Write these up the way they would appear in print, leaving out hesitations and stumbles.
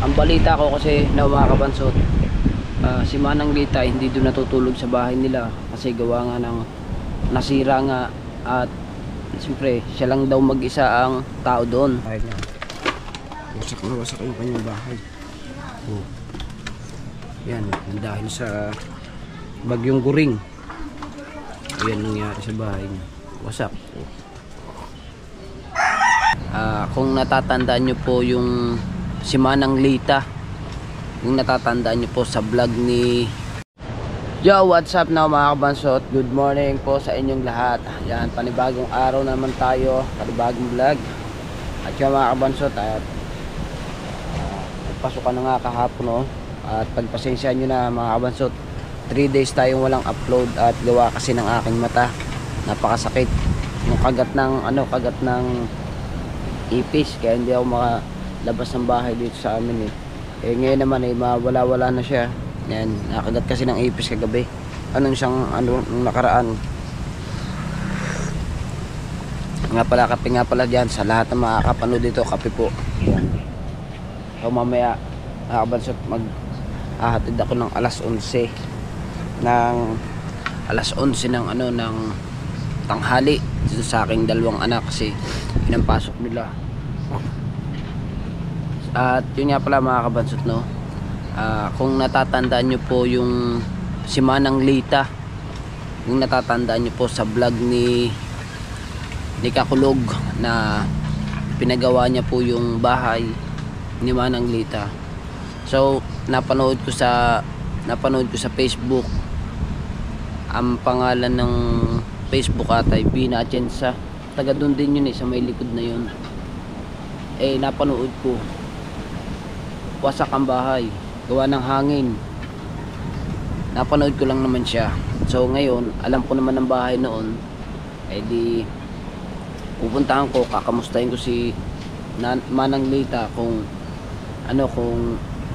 Ang balita ko kasi na mga kabansot, si Manang Lita hindi doon natutulog sa bahay nila kasi gawa nga ng nasira nga, at siyempre siya lang daw mag-isa ang tao doon. Bahay niya. Wasak na wasak yung kanyang bahay. Oh. Yan, dahil sa bagyong Guring. Yan nangyari sa bahay niya. Wasak. Oh. Kung natatandaan nyo po yung si Manang Lita, yung natatandaan nyo po sa vlog ni Yo, what's up now mga kabansot? Good morning po sa inyong lahat. Yan, panibagong araw naman tayo, panibagong vlog. At yung mga kabansot, at nagpasok ka na nga kahapon, no? At pagpasensya nyo na mga kabansot, 3 days tayong walang upload at gawa kasi ng aking mata. Napakasakit. Yung kagat ng ipis, kaya hindi ako makalabas ng bahay dito sa amin ngayon naman mawala-wala na siya. Yan, nakagat kasi ng ipis kagabi. Nung nakaraan. Kape nga pala dyan sa lahat ng makakapanood dito, kape po. Yan. So mamaya nakabansot maghahatid ako ng alas 11 ng tanghali dito sa aking dalawang anak kasi pinapasok nila. At yun nga pala mga kabansot, no? Kung natatandaan nyo po yung si Manang Lita, yung natatandaan nyo po sa vlog ni Kakulog na pinagawa niya po yung bahay ni Manang Lita. So napanood ko sa Facebook. Ang pangalan ng Facebook atay Bina Atienza, taga doon din yun sa may likod na yun. Napanood ko, wasak ang bahay, gawa ng hangin. Napanood ko lang naman siya. So ngayon, alam ko naman ang bahay noon, di pupuntahan ko, kakamustahin ko si Manang Lita kung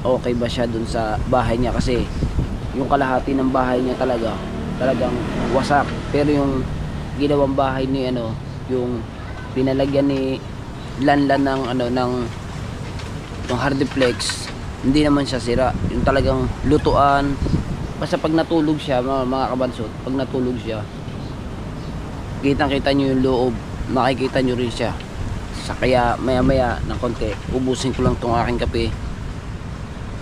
okay ba siya dun sa bahay niya, kasi yung kalahati ng bahay niya talagang wasak. Pero yung ginawang bahay ni yung pinalagyan ni Lanlan ng hardiplex, hindi naman siya sira. Yung talagang lutuan. Basta pag natulog siya mga kabansot, pag natulog siya, kitang-kita nyo yung loob, makikita nyo rin siya. Kaya maya-maya ng konti, ubusin ko lang tong aking kape.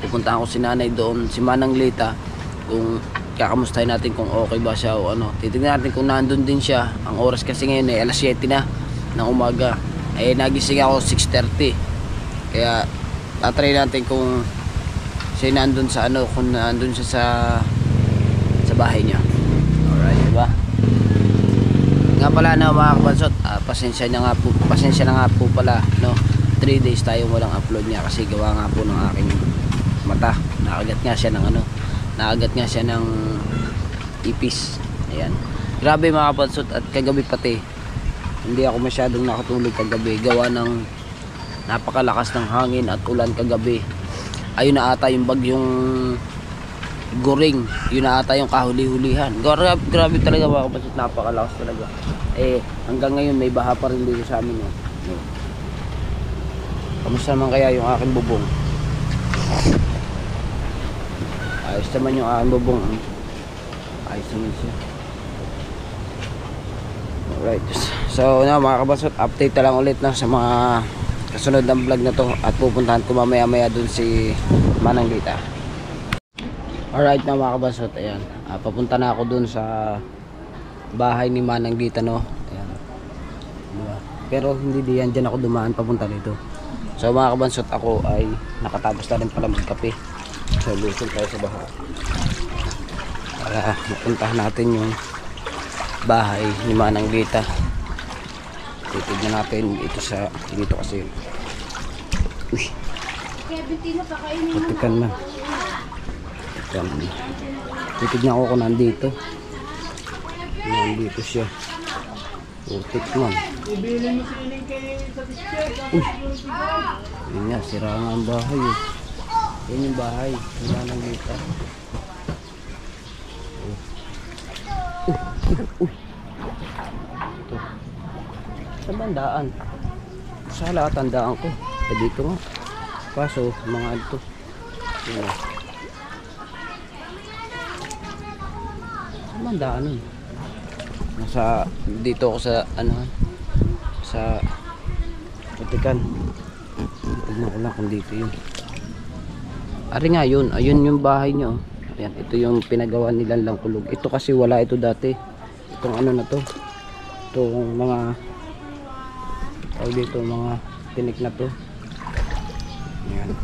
Pupuntahan ko si nanay doon, si Manang Lita, kung kakamustahin natin kung okay ba siya o titignan natin kung nandun din siya. Ang oras kasi ngayon alas 7 na ng umaga. Nagising ako 6:30. Kaya tatry natin kung siya nandun kung nandun siya sa bahay niya. Alright, diba? Nga pala na mga kabansot, pasensya na nga po pala, no? 3 days tayong walang upload niya kasi gawa nga po ng aking mata. Nakagat nga siya ng ipis. Ayan. Grabe mga kabansot, at kagabi pati hindi ako masyadong nakatulog kagabi gawa ng napakalakas ng hangin at ulan kagabi. Ayun na ata yung bagyong Guring, yun na ata yung kahuli-hulihan. Grabe talaga mga kabansot, napakalakas talaga. Hanggang ngayon may baha pa rin dito sa amin. Kamusta naman kaya yung aking bubong? Ayos naman yung aking bubong. Ayos naman siya. Alright. So mga kabansot, update na lang ulit sa mga kasunod ng vlog na to. At pupuntahan ko mamaya dun si Manang Lita. Alright na mga kabansot, ayan. Papunta na ako dun sa bahay ni Manang Lita, no? Ayan. Diba? Pero hindi diyan ako dumaan papunta dito. So mga kabansot, ako ay nakatapos na rin pala magkape. So lusong tayo sa baha para mapuntahan natin yung bahay ni Manang Lita. Titignan natin dito kasi patikan na. Titignan ko kung nandito siya. Putik man. Yun nga, sira nga ang bahay. Yan yung bahay ni Manang Lita. Ito. Saan ba ang daan? Sa lahat ang daan ko. Dito nga. Kaso mga ito. Yun o. Saan man daan nun? Nasa dito ako sa ano, sa Putikan. Tignan ko lang kung dito yun. Ari nga yun, ayun yung bahay nyo. Ayan, ito yung pinagawa nilang Langkulog. Ito kasi wala ito dati. Itong ano na to. Itong mga dito mga tinik na to. Ayan.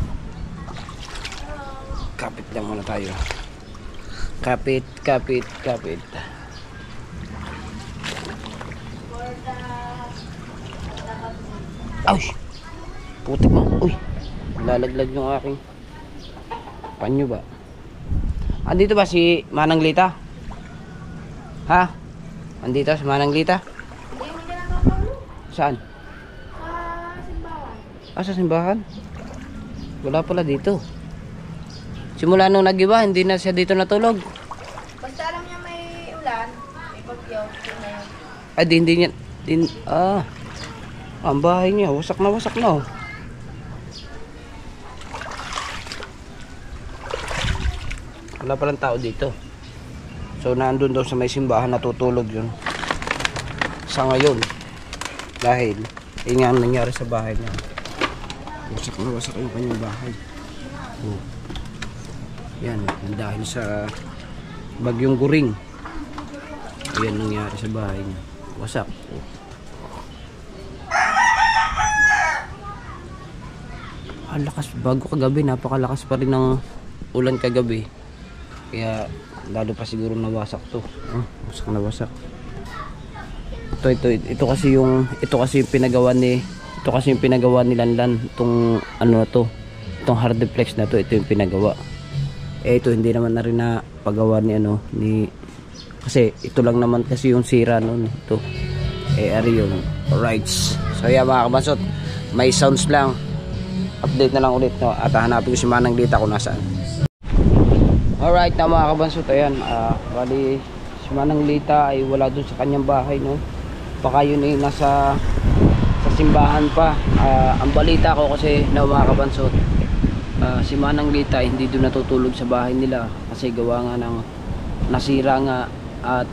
Kapit lang muna tayo. Kapit. Ay! Putik mo. Uy! Lalaglag yung aking panyo ba? Andito ba si Manang Lita? Ha? Andito si Manang Lita? Saan? Sa simbahan? Wala pala dito. Simula nung nag-iba, hindi na siya dito natulog. Basta alam niya may ulan, may bagyo, Ay, hindi niya. Ang bahay niya, wasak na oh. Wala palang tao dito. So, nandun daw sa may simbahan, natutulog yun. Sa ngayon. Dahil, yun nga ang nangyari sa bahay niya. Wasak yung kanyang bahay. Oh. Yan, dahil sa bagyong Guring. Yan nangyari sa bahay niya. Wasak. Oh. Ang lakas, bago kagabi, napakalakas pa rin ng ulan kagabi. Kaya lalo pa siguro nawasak to. Wasak na wasak. Ito kasi yung pinagawa ni Lanlan, itong ano na to, itong hardiplex na to, ito yung pinagawa. Ito hindi naman na rin na pagawa ni kasi ito lang naman kasi yung sira noon. Ito ari yung rights. So yeah mga kabansot, may sounds lang. Update na lang ulit, no? At hanapin ko si Manang Lita kung nasaan. Alright na mga kabansot, ayan, bali si Manang Lita ay wala dun sa kanyang bahay, no? Baka yun ay nasa simbahan pa. Ang balita ko kasi na mga kabansot, si Manang Lita hindi dun natutulog sa bahay nila kasi gawa nga ng nasira nga, at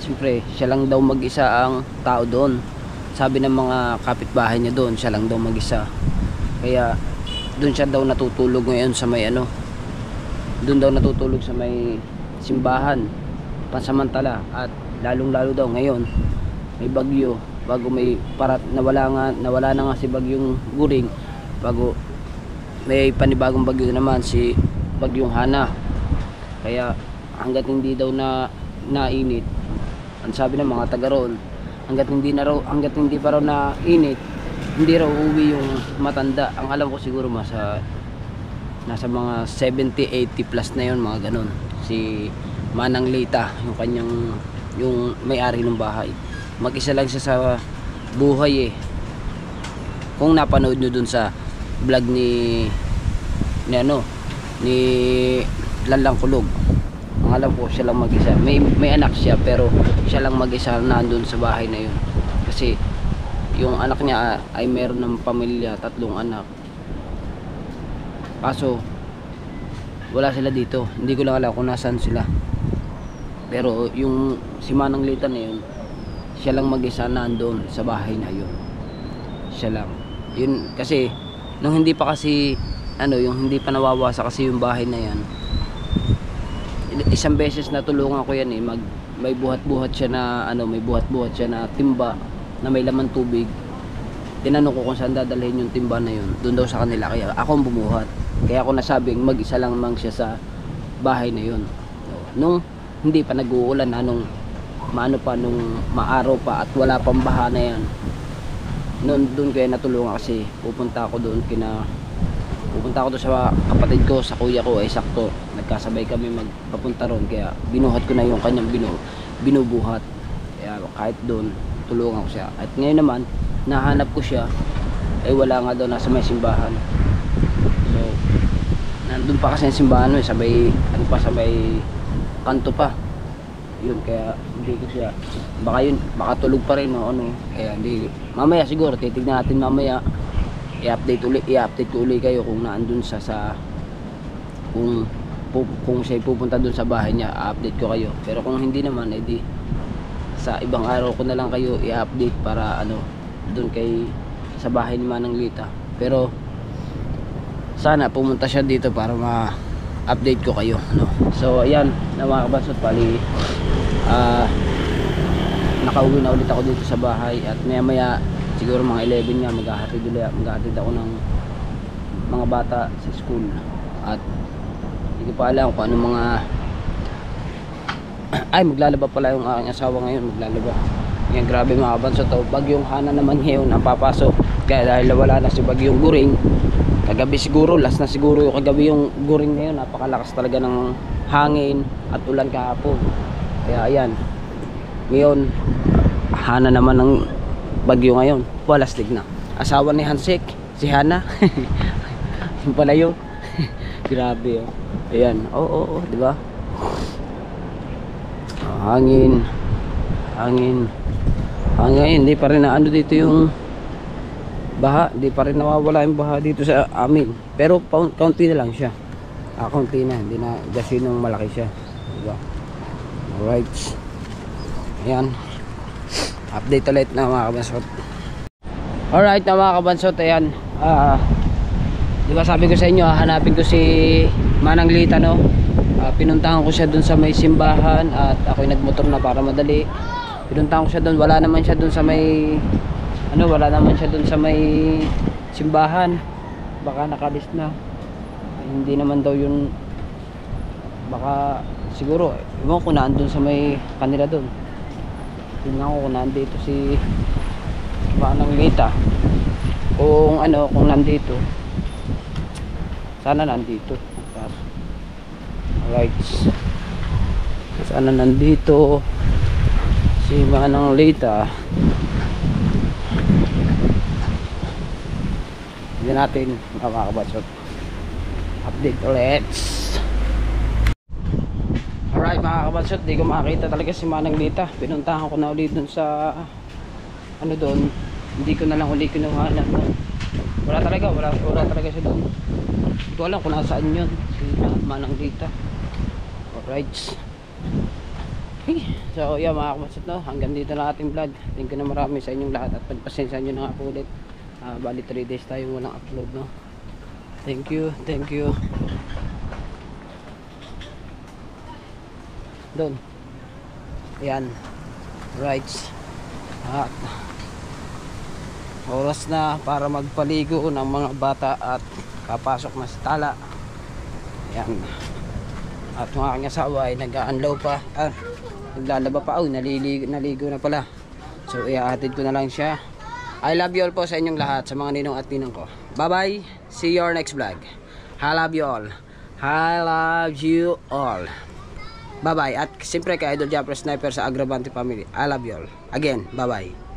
siyempre siya lang daw mag-isa ang tao doon. Sabi ng mga kapitbahay niya doon, siya lang daw mag-isa. Kaya doon siya daw natutulog ngayon sa may doon daw natutulog sa may simbahan pansamantala. At lalong lalo daw ngayon may bagyo, bago may nawala na nga si bagyong Guring, bago may panibagong bagyo naman, si bagyong Hana. Kaya hanggat hindi daw nainit, ang sabi ng mga taga roon, hanggat hindi pa raw nainit, hindi raw uuwi yung matanda. Ang alam ko siguro nasa mga 70-80 plus na yon, mga ganun. Si Manang Lita, yung may-ari ng bahay, mag-isa lang siya sa buhay eh. Kung napanood nyo dun sa vlog ni Lanlang Kulog, ang alam ko siya lang mag-isa. May anak siya, pero siya lang mag-isa nandun sa bahay na yun. Kasi yung anak niya ay meron ng pamilya, 3 anak. Kaso wala sila dito. Hindi ko lang alam kung nasaan sila. Pero yung si Manang Lita na yun, siya lang mag-isa nandun sa bahay na yun. Siya lang. Yun kasi nung hindi pa kasi yung hindi pa nawawasa kasi yung bahay na yan. Isang beses natulungan ko yan eh. May buhat-buhat siya na timba na may laman tubig. Tinanong ko kung saan dadalhin yung timba na yun. Doon daw sa kanila. Kaya ako ang bumuhat. Kaya ako nasabing mag-isa lang mang siya sa bahay na yun. Nung hindi pa nag-uulan, nung maaraw pa at wala pang baha na yan, doon kaya natulungan kasi pupunta ako doon sa kapatid ko, sa kuya ko, ay sakto nagkasabay kami magpapunta ron. Kaya binuhat ko na yung kanyang binubuhat. Kaya kahit doon tulungan ko siya. At ngayon naman nahanap ko siya, ay wala nga daw, nasa may simbahan. So nandun pa kasi yung simbahan, sa may kanto pa yun. Kaya hindi ko siya, baka tulog pa rin kaya hindi, mamaya siguro titignan natin mamaya i-update ko uli kayo kung naandun kung siya pupunta dun sa bahay niya, i-update ko kayo. Pero kung hindi naman, edi sa ibang araw ko na lang kayo i-update para dun sa bahay ni Manang Lita. Pero sana pumunta siya dito para ma-update ko kayo, no? So ayan na mga kabansot, pali nakauwi na ulit ako dito sa bahay, at maya maya siguro mga 11 nga maghahatid ako ng mga bata sa school. At hindi ko pa alam kung anong mga maglalaba pala yung aking asawa ngayon, maglalaba. Yan, grabe mga kabansot, bagyong Hana naman ngayon ang papasok. Kaya dahil wala na si bagyong Guring, kagabi siguro, last na siguro yung kagabi yung Guring ngayon, napakalakas talaga ng hangin at ulan kahapon. Kaya ayan, ngayon Hana naman ng bagyo ngayon, walastig na. Asawa ni Hansek, si Hana. Yung pala yun. Grabe oh. Ayan, oo, di ba? Hangin, hindi pa rin na dito yung baha, hindi pa rin nawawala yung baha dito sa amin. Pero kaunti na lang siya. Kaunti na, hindi na gasinong malaki siya, diba? Alright, ayan, update ulit na mga kabansot. Alright na mga kabansot, ayan, diba sabi ko sa inyo, hanapin ko si Manang Lita, no? Pinuntahan ko siya dun sa may simbahan, at ako'y nagmotor na para madali. Pinuntahan ko siya dun, wala naman siya dun sa may simbahan. Baka nakalis na, hindi naman daw yun, baka siguro ewan ko naandun sa may kanila dun. Tingnan ko kung nandito si Manang Lita, kung nandito, sana nandito. Alright, sana nandito si Manang Lita. Hindi natin makakabansot, update ulit. Alright mga kabansot, di ko makakita talaga si Manang Lita. Pinuntahan ko na ulit dun sa doon, hindi ko na lang ulit kinuhanan. Wala talaga siya doon. Hindi ko alam kung nasaan yun si Manang Lita. Alright, okay. So yeah mga kabansot, no, hanggang dito na ating vlog. Thank you na marami sa inyong lahat, at pagpasensya nyo na nga po ulit. Bali 3 days tayong walang upload, no. Thank you doon. Ayan, right, at oras na para magpaligo ng mga bata at kapasok na sa tala. Ayan, at mga aking asawa ay nag-aanlaw pa, naglalaba pa. Naligo na pala. So iahatid ko na lang siya. I love you all po sa inyong lahat, sa mga ninong at ninong ko. Bye bye, see you next vlog. I love you all. Bye bye. At siyempre kay Idol Japper Sniper sa Agravante family, I love you all. Again, bye bye.